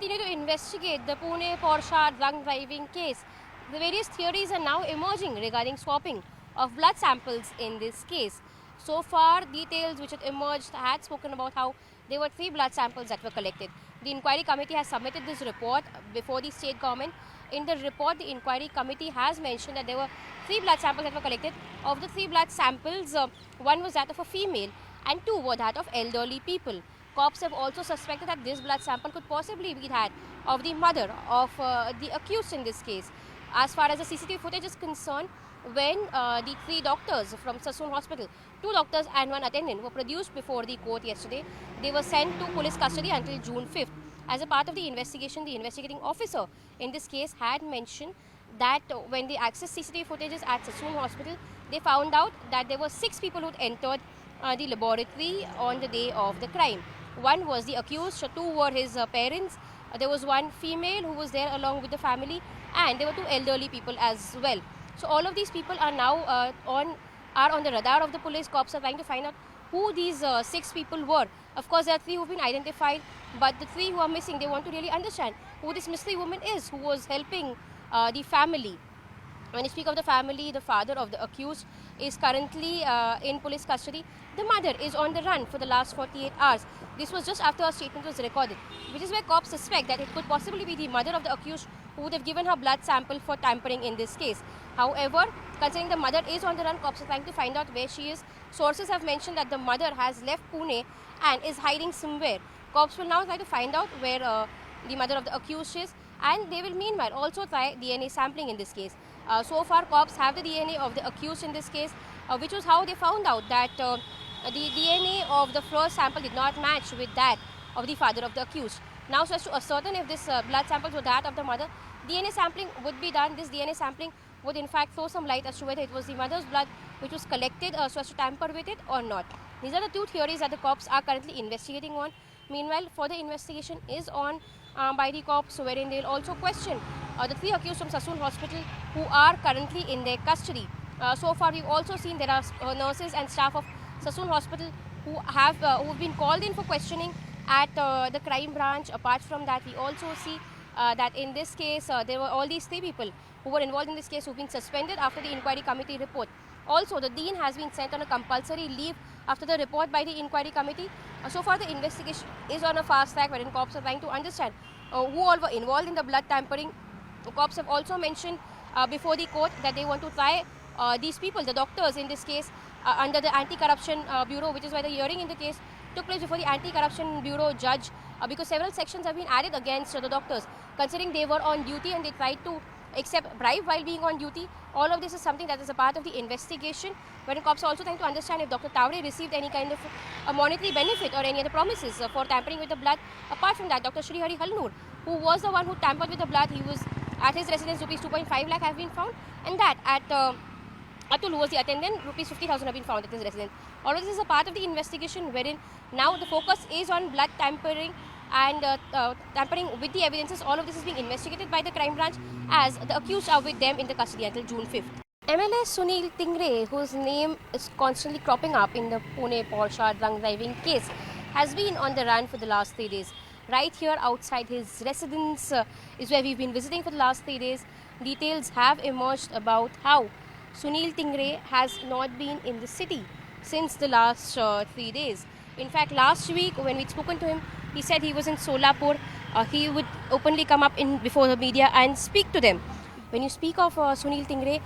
continue to investigate the Pune Porsche drunk driving case. The various theories are now emerging regarding swapping of blood samples in this case. So far, details which had emerged had spoken about how there were 3 blood samples that were collected. The inquiry committee has submitted this report before the state government. In the report, the inquiry committee has mentioned that there were 3 blood samples that were collected. Of the 3 blood samples, 1 was that of a female and 2 were that of elderly people. Cops have also suspected that this blood sample could possibly be that of the mother of the accused in this case. As far as the CCTV footage is concerned, when the 3 doctors from Sassoon Hospital, 2 doctors and 1 attendant, were produced before the court yesterday, they were sent to police custody until June 5th. As a part of the investigation, the investigating officer in this case had mentioned that when they accessed CCTV footages at Sassoon Hospital, they found out that there were 6 people who had entered the laboratory on the day of the crime. 1 was the accused, 2 were his parents, there was 1 female who was there along with the family, and there were 2 elderly people as well. So all of these people are now on the radar of the police. Cops are trying to find out who these 6 people were. Of course, there are 3 who have been identified, but the 3 who are missing, they want to really understand who this mystery woman is who was helping the family. When you speak of the family, the father of the accused is currently in police custody. The mother is on the run for the last 48 hours. This was just after a statement was recorded, which is where cops suspect that it could possibly be the mother of the accused who would have given her blood sample for tampering in this case. However, considering the mother is on the run, cops are trying to find out where she is. Sources have mentioned that the mother has left Pune and is hiding somewhere. Cops will now try to find out where the mother of the accused is, and they will meanwhile also try DNA sampling in this case. So far, cops have the DNA of the accused in this case, which was how they found out that the DNA of the first sample did not match with that of the father of the accused. Now, so as to ascertain if this blood samples were that of the mother, DNA sampling would be done. This DNA sampling would in fact throw some light as to whether it was the mother's blood which was collected so as to tamper with it or not. These are the 2 theories that the cops are currently investigating on. Meanwhile, further investigation is on by the cops, wherein they will also question the 3 accused from Sassoon Hospital who are currently in their custody. So far, we've also seen there are nurses and staff of Sassoon Hospital who have been called in for questioning at the crime branch. Apart from that, we also see that in this case, there were all these 3 people who were involved in this case who have been suspended after the inquiry committee report. Also, the dean has been sent on a compulsory leave after the report by the inquiry committee. So far, the investigation is on a fast track, wherein cops are trying to understand who all were involved in the blood tampering. The cops have also mentioned before the court that they want to try these people, the doctors in this case, under the Anti-Corruption Bureau, which is why the hearing in the case took place before the Anti-Corruption Bureau judge, because several sections have been added against the doctors, considering they were on duty and they tried to accept bribe while being on duty. All of this is something that is a part of the investigation, wherein cops are also trying to understand if Dr. Tavre received any kind of a monetary benefit or any other promises for tampering with the blood. Apart from that, Dr. Srihari Halnoor, who was the one who tampered with the blood, he was at his residence, rupees 2.5 lakh have been found, and that at Atul, who was the attendant, rupees 50,000 have been found at his residence. All of this is a part of the investigation, wherein now the focus is on blood tampering and tampering with the evidences. All of this is being investigated by the crime branch, as the accused are with them in the custody until June 5th. MLA Sunil Tingre, whose name is constantly cropping up in the Pune Porsche drunk driving case, has been on the run for the last 3 days. Right here outside his residence is where we've been visiting for the last 3 days. Details have emerged about how Sunil Tingre has not been in the city since the last 3 days. In fact, last week when we'd spoken to him, he said he was in Solapur. He would openly come up in before the media and speak to them. When you speak of Sunil Tingre,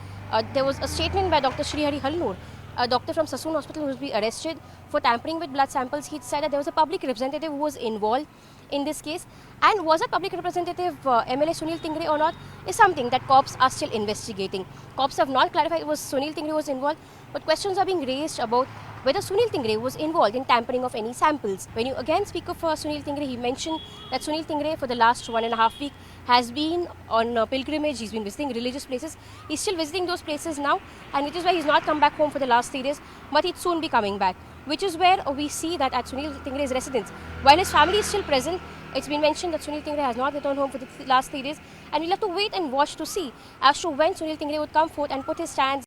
there was a statement by Dr. Srihari Halnoor, a doctor from Sassoon Hospital who was arrested for tampering with blood samples. He said that there was a public representative who was involved in this case, and was that public representative MLA Sunil Tingre or not is something that cops are still investigating. Cops have not clarified it was Sunil Tingre who was involved, but questions are being raised about whether Sunil Tingre was involved in tampering of any samples. When you again speak of Sunil Tingre, he mentioned that Sunil Tingre for the last 1.5 weeks has been on pilgrimage. He's been visiting religious places. He's still visiting those places now, and which is why he's not come back home for the last 3 days, but he'd soon be coming back. Which is where we see that at Sunil Tingre's residence, while his family is still present, it's been mentioned that Sunil Tingre has not returned home for the last 3 days, and we'll have to wait and watch to see as to when Sunil Tingre would come forth and put his stands